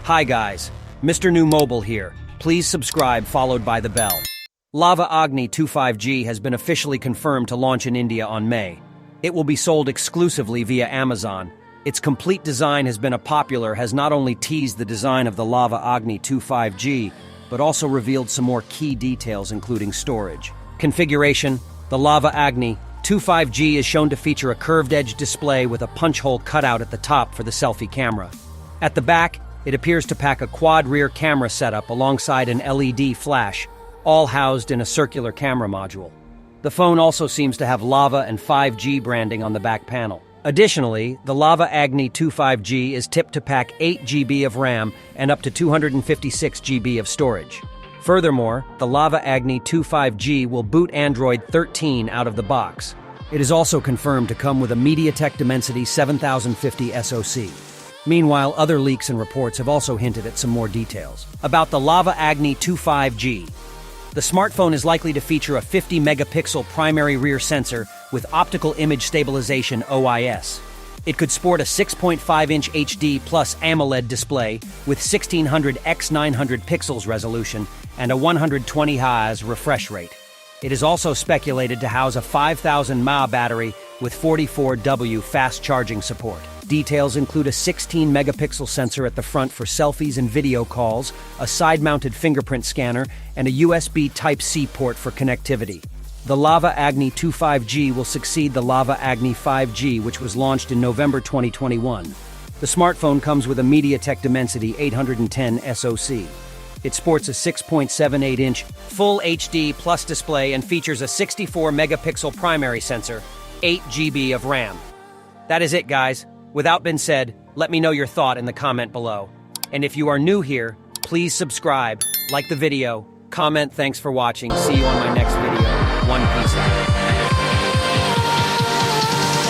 Hi guys, Mrnewmobile here. Please subscribe followed by the bell. LAVA AGNI 25G has been officially confirmed to launch in India on May. It will be sold exclusively via Amazon. Its complete design has been has not only teased the design of the LAVA AGNI 25G, but also revealed some more key details including storage. Configuration: the LAVA AGNI 25G is shown to feature a curved-edge display with a punch hole cutout at the top for the selfie camera. At the back, it appears to pack a quad-rear camera setup alongside an LED flash, all housed in a circular camera module. The phone also seems to have LAVA and 5G branding on the back panel. Additionally, the LAVA AGNI 25G is tipped to pack 8 GB of RAM and up to 256 GB of storage. Furthermore, the LAVA AGNI 25G will boot Android 13 out of the box. It is also confirmed to come with a MediaTek Dimensity 7050 SoC. Meanwhile, other leaks and reports have also hinted at some more details. About the LAVA AGNI 25G. The smartphone is likely to feature a 50-megapixel primary rear sensor with optical image stabilization (OIS). It could sport a 6.5-inch HD plus AMOLED display with 1600 x 900 pixels resolution and a 120 Hz refresh rate. It is also speculated to house a 5000 mAh battery with 44W fast charging support. Details include a 16-megapixel sensor at the front for selfies and video calls, a side-mounted fingerprint scanner, and a USB Type-C port for connectivity. The LAVA AGNI 25G will succeed the LAVA AGNI 5G, which was launched in November 2021. The smartphone comes with a MediaTek Dimensity 810 SoC. It sports a 6.78-inch Full HD Plus display and features a 64-megapixel primary sensor, 8 GB of RAM. That is it, guys. Without being said, let me know your thought in the comment below. And if you are new here, please subscribe, like the video, comment. Thanks for watching. See you on my next video. One Piece out.